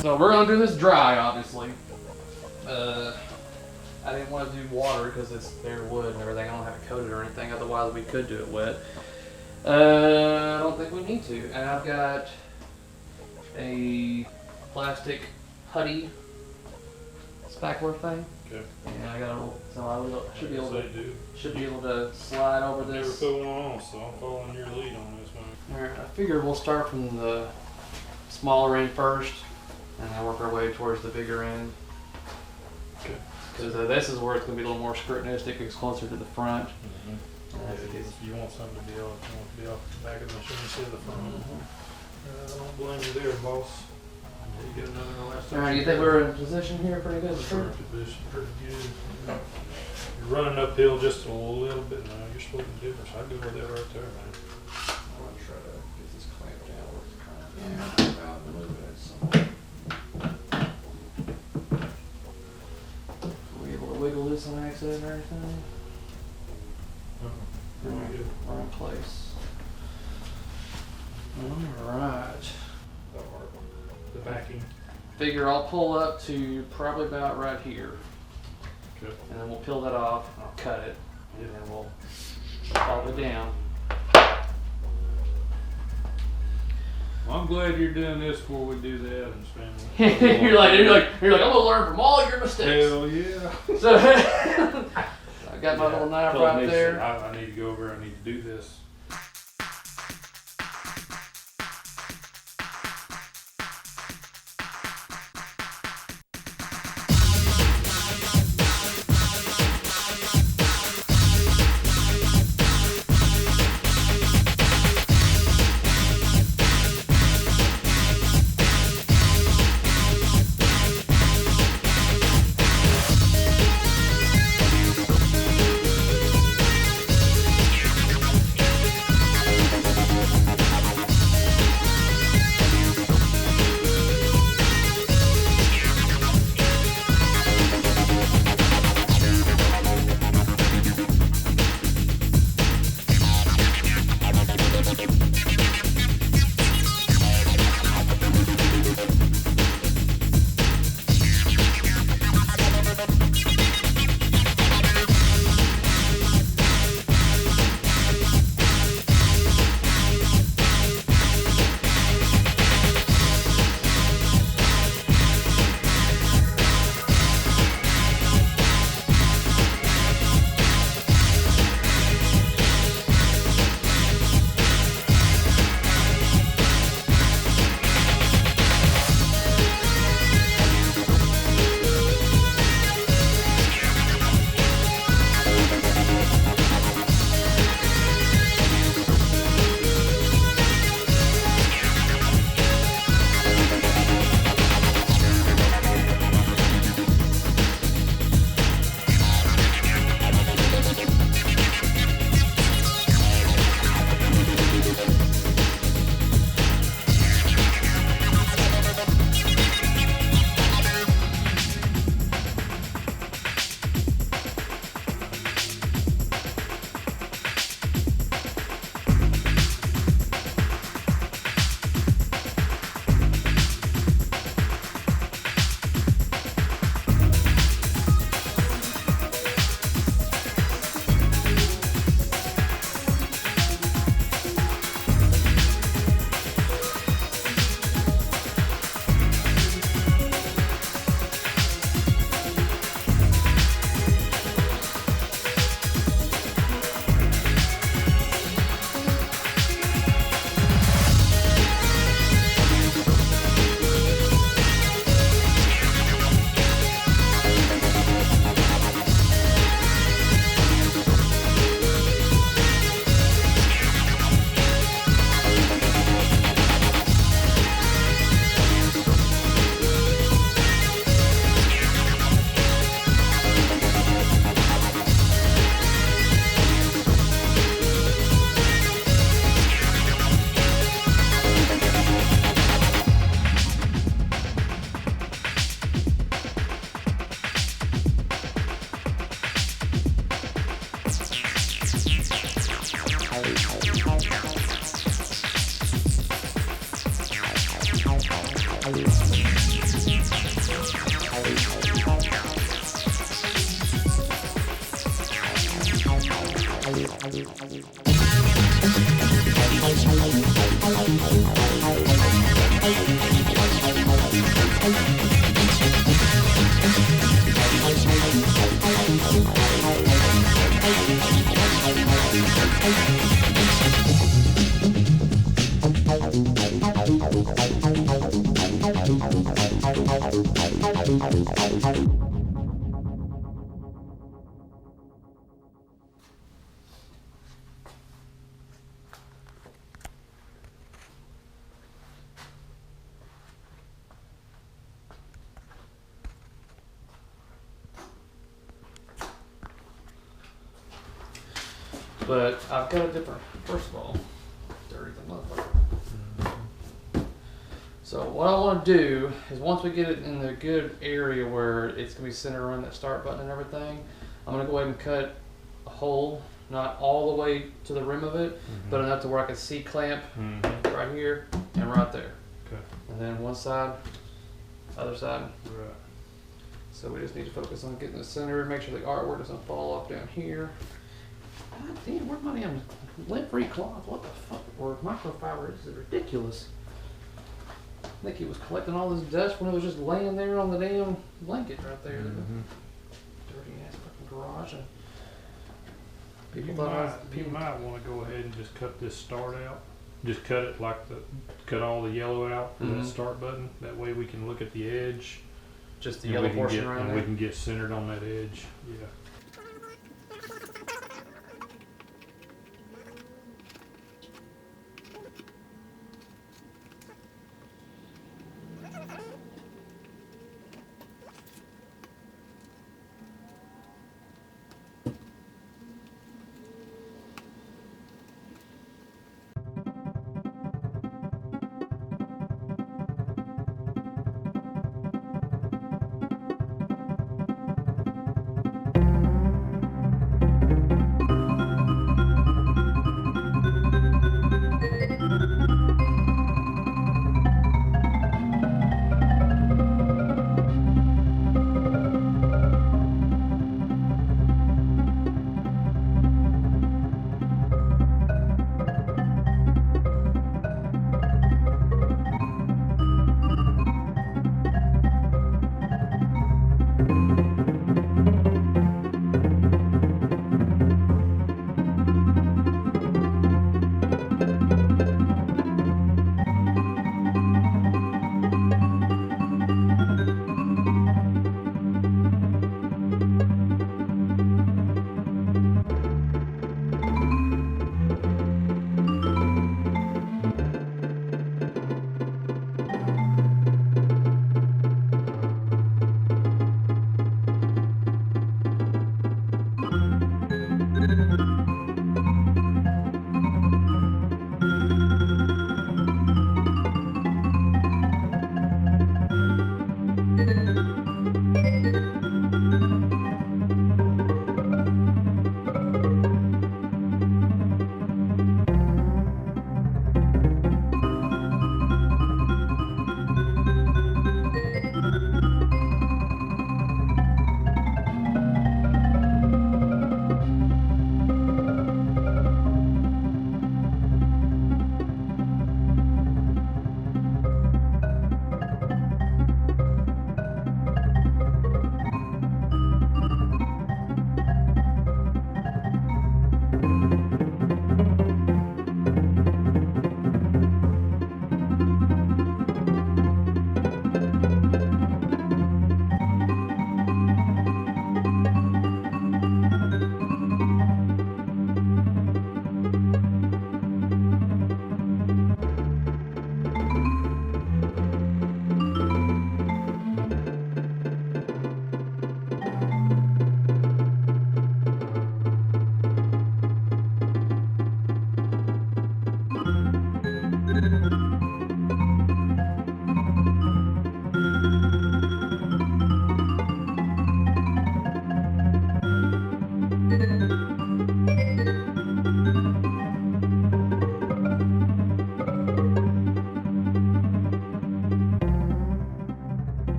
So we're gonna do this dry, obviously. I didn't want to do water because it's bare wood and everything. I don't have it coated or anything. Otherwise, we could do it wet. I don't think we need to. And I've got a plastic putty spackler thing. Okay. And I got a little, so I should be able to slide over I've this. never put one on, so I'm following your lead on this one. Alright, I figured we'll start from the smaller end first, and then work our way towards the bigger end. Okay. Because this is where it's going to be a little more scrutinistic, it's closer to the front. If you want something to be off, the back of the machine instead of the front. I don't blame you there, boss. You get another last time. Alright, you think we're in position here pretty good? Sure. Pretty good. You're running uphill just a little bit now. You're splitting the difference. I'd go with that right there, man. I'm going to try to get this clamped down where it's kind of out a little bit. So. Are we able to wiggle this on accident or anything? We're in place. Alright. The backing. Figure I'll pull up to probably about right here. Okay. And then we'll peel that off, I'll cut it, and then we'll pop it down. Well, I'm glad you're doing this before we do the Evans family. you're like, I'm gonna learn from all your mistakes. Hell yeah. So I got my little knife right there. I need to go over. I need to do this. But I've got a different, first of all, dirty the motherfucker. So what I want to do is once we get it in the good area where it's going to be centered around that start button and everything, I'm going to go ahead and cut a hole, not all the way to the rim of it, but enough to where I can C-clamp right here and right there. Okay. And then one side, other side. Right. So we just need to focus on getting the center, make sure the artwork doesn't fall off down here. God damn, where's my damn lint-free cloth? What the fuck? Or microfiber? This is ridiculous. I think he was collecting all this dust when it was just laying there on the damn blanket right there. Dirty ass fucking garage. And people You might want to go ahead and just cut this start out. Just cut it like cut all the yellow out for that start button. That way we can look at the edge. just the yellow portion right there. We can get centered on that edge. Yeah.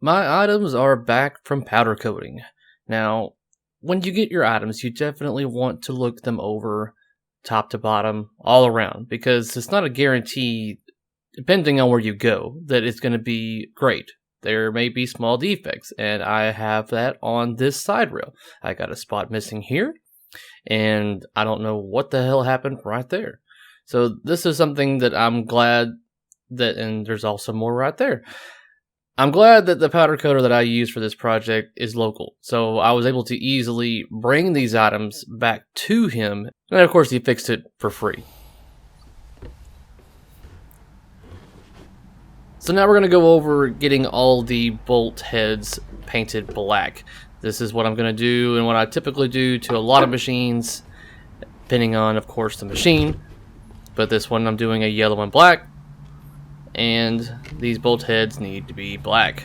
My items are back from powder coating. Now, when you get your items, you definitely want to look them over top to bottom, all around, because it's not a guarantee, depending on where you go, that it's going to be great. There may be small defects, and I have that on this side rail. I got a spot missing here, and I don't know what the hell happened right there. So this is something that I'm glad that, and there's also more right there. I'm glad that the powder coater that I use for this project is local, so I was able to easily bring these items back to him, and of course he fixed it for free. So now we're going to go over getting all the bolt heads painted black. This is what I'm going to do and what I typically do to a lot of machines, depending on, of course, the machine. But this one I'm doing a yellow and black, and these bolt heads need to be black.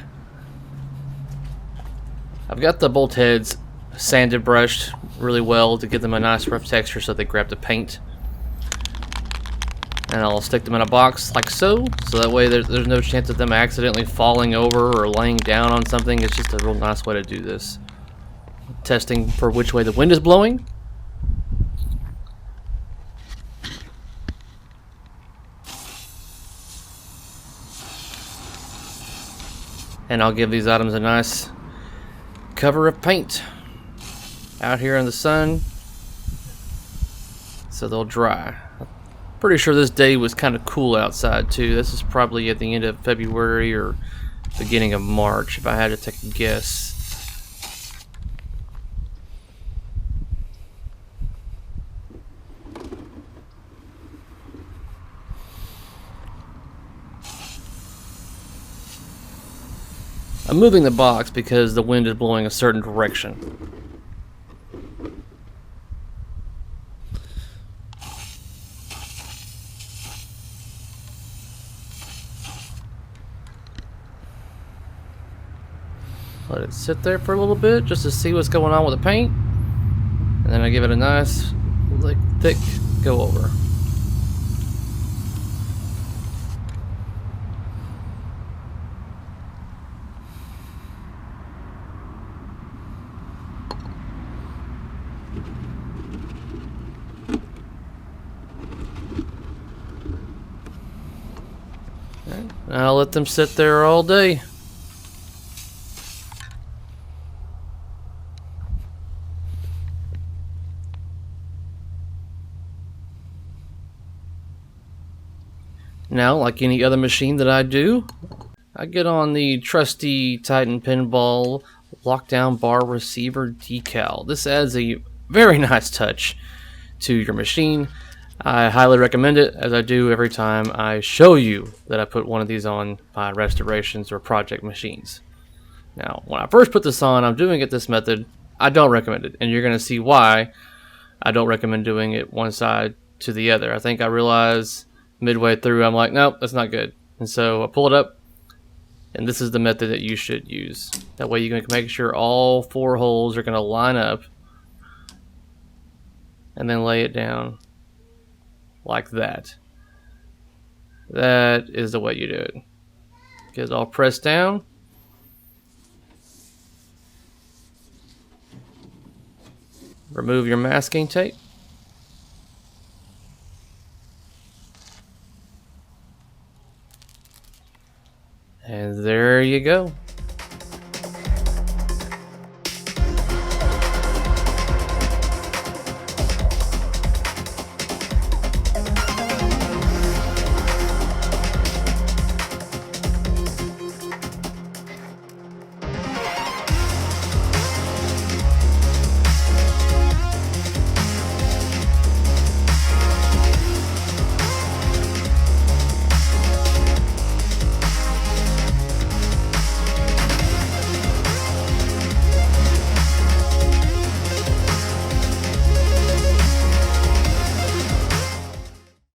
I've got the bolt heads sanded, brushed really well to give them a nice rough texture so they grab the paint. And I'll stick them in a box like so that way there's no chance of them accidentally falling over or laying down on something. It's just a real nice way to do this. Testing for which way the wind is blowing. And I'll give these items a nice cover of paint out here in the sun so they'll dry. Pretty sure this day was kind of cool outside too. This is probably at the end of February or beginning of March if I had to take a guess. I'm moving the box because the wind is blowing a certain direction. Let it sit there for a little bit just to see what's going on with the paint. And then I give it a nice, like, thick go over. Okay. I'll let them sit there all day. Now, like any other machine that I do, I get on the trusty Titan Pinball lockdown bar receiver decal. This adds a very nice touch to your machine. I highly recommend it, as I do every time I show you that I put one of these on my restorations or project machines. Now, when I first put this on, I'm doing it this method. I don't recommend it, and you're going to see why I don't recommend doing it one side to the other. I think I realized midway through, I'm like, nope, that's not good. And so I pull it up, and this is the method that you should use. That way you can make sure all 4 holes are going to line up, and then lay it down like that. That is the way you do it. Get it all pressed down. Remove your masking tape. And there you go.